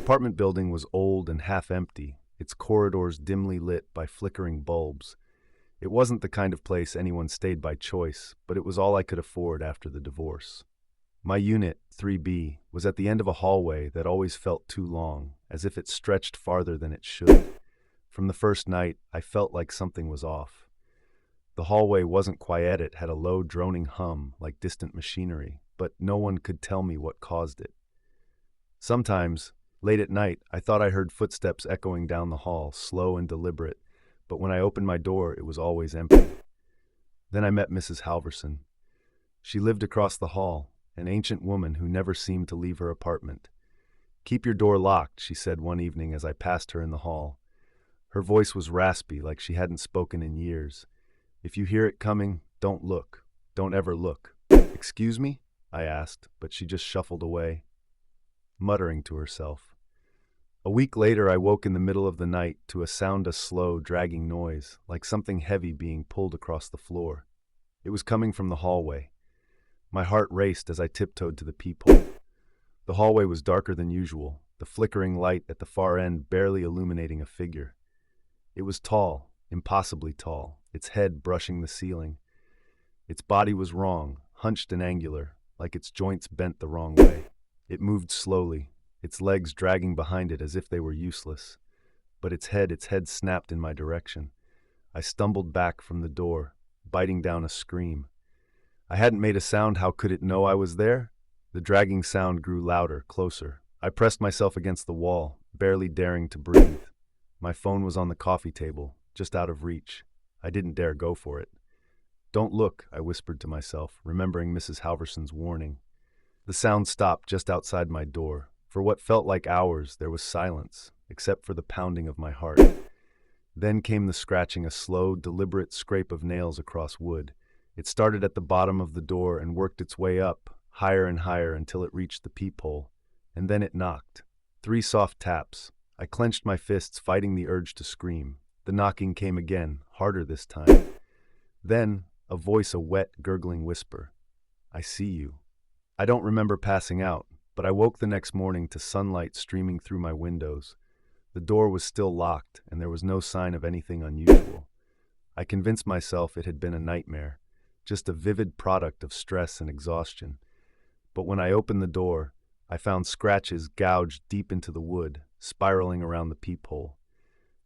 apartment building was old and half empty, its corridors dimly lit by flickering bulbs. It wasn't the kind of place anyone stayed by choice, but it was all I could afford after the divorce. My unit, 3B, was at the end of a hallway that always felt too long, as if it stretched farther than it should. From the first night, I felt like something was off. The hallway wasn't quiet, it had a low droning hum like distant machinery, but no one could tell me what caused it. Sometimes, late at night, I thought I heard footsteps echoing down the hall, slow and deliberate, but when I opened my door, it was always empty. Then I met Mrs. Halverson. She lived across the hall, an ancient woman who never seemed to leave her apartment. "Keep your door locked," she said one evening as I passed her in the hall. Her voice was raspy, like she hadn't spoken in years. "If you hear it coming, don't look. Don't ever look." "Excuse me?" I asked, but she just shuffled away, muttering to herself. A week later, I woke in the middle of the night to a slow, dragging noise, like something heavy being pulled across the floor. It was coming from the hallway. My heart raced as I tiptoed to the peephole. The hallway was darker than usual, the flickering light at the far end barely illuminating a figure. It was tall, impossibly tall, its head brushing the ceiling. Its body was wrong, hunched and angular, like its joints bent the wrong way. It moved slowly, its legs dragging behind it as if they were useless. But its head snapped in my direction. I stumbled back from the door, biting down a scream. I hadn't made a sound. How could it know I was there? The dragging sound grew louder, closer. I pressed myself against the wall, barely daring to breathe. My phone was on the coffee table, just out of reach. I didn't dare go for it. "Don't look," I whispered to myself, remembering Mrs. Halverson's warning. The sound stopped just outside my door. For what felt like hours, there was silence, except for the pounding of my heart. Then came the scratching, a slow, deliberate scrape of nails across wood. It started at the bottom of the door and worked its way up, higher and higher until it reached the peephole. And then it knocked. 3 soft taps. I clenched my fists, fighting the urge to scream. The knocking came again, harder this time. Then, a voice, a wet, gurgling whisper. "I see you." I don't remember passing out, but I woke the next morning to sunlight streaming through my windows. The door was still locked, and there was no sign of anything unusual. I convinced myself it had been a nightmare, just a vivid product of stress and exhaustion. But when I opened the door, I found scratches gouged deep into the wood, spiraling around the peephole.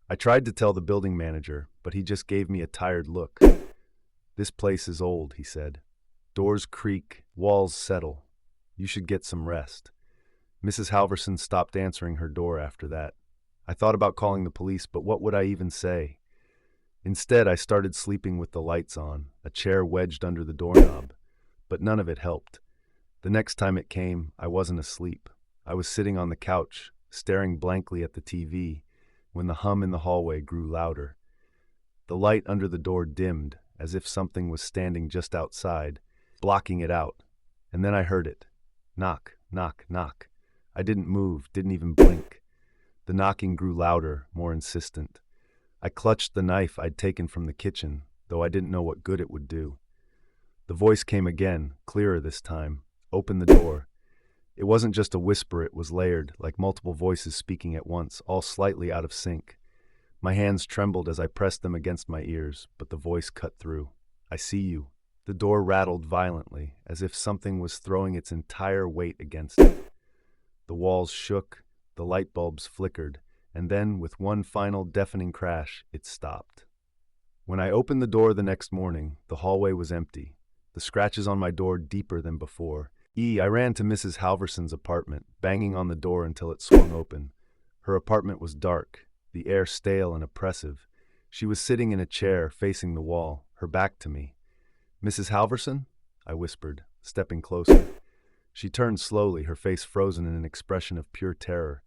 I tried to tell the building manager, but he just gave me a tired look. "This place is old," he said. "Doors creak, walls settle. You should get some rest." Mrs. Halverson stopped answering her door after that. I thought about calling the police, but what would I even say? Instead, I started sleeping with the lights on, a chair wedged under the doorknob. But none of it helped. The next time it came, I wasn't asleep. I was sitting on the couch, staring blankly at the TV, when the hum in the hallway grew louder. The light under the door dimmed, as if something was standing just outside, blocking it out. And then I heard it. Knock, knock, knock. I didn't move, didn't even blink. The knocking grew louder, more insistent. I clutched the knife I'd taken from the kitchen, though I didn't know what good it would do. The voice came again, clearer this time. "Open the door." It wasn't just a whisper, it was layered, like multiple voices speaking at once, all slightly out of sync. My hands trembled as I pressed them against my ears, but the voice cut through. "I see you." The door rattled violently, as if something was throwing its entire weight against it. The walls shook, the light bulbs flickered, and then, with one final deafening crash, it stopped. When I opened the door the next morning, the hallway was empty, the scratches on my door deeper than before. I ran to Mrs. Halverson's apartment, banging on the door until it swung open. Her apartment was dark, the air stale and oppressive. She was sitting in a chair, facing the wall, her back to me. "Mrs. Halverson?" I whispered, stepping closer. She turned slowly, her face frozen in an expression of pure terror.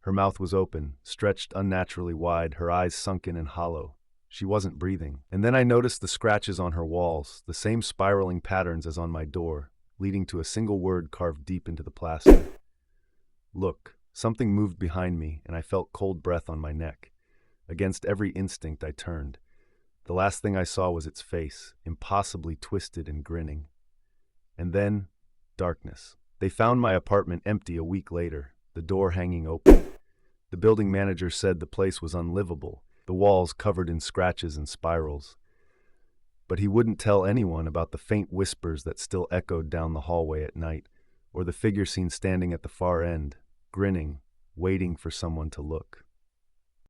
Her mouth was open, stretched unnaturally wide, her eyes sunken and hollow. She wasn't breathing. And then I noticed the scratches on her walls, the same spiraling patterns as on my door, leading to a single word carved deep into the plaster. "Look." Something moved behind me, and I felt cold breath on my neck. Against every instinct, I turned. The last thing I saw was its face, impossibly twisted and grinning. And then, darkness. They found my apartment empty a week later, the door hanging open. The building manager said the place was unlivable, the walls covered in scratches and spirals. But he wouldn't tell anyone about the faint whispers that still echoed down the hallway at night, or the figure seen standing at the far end, grinning, waiting for someone to look.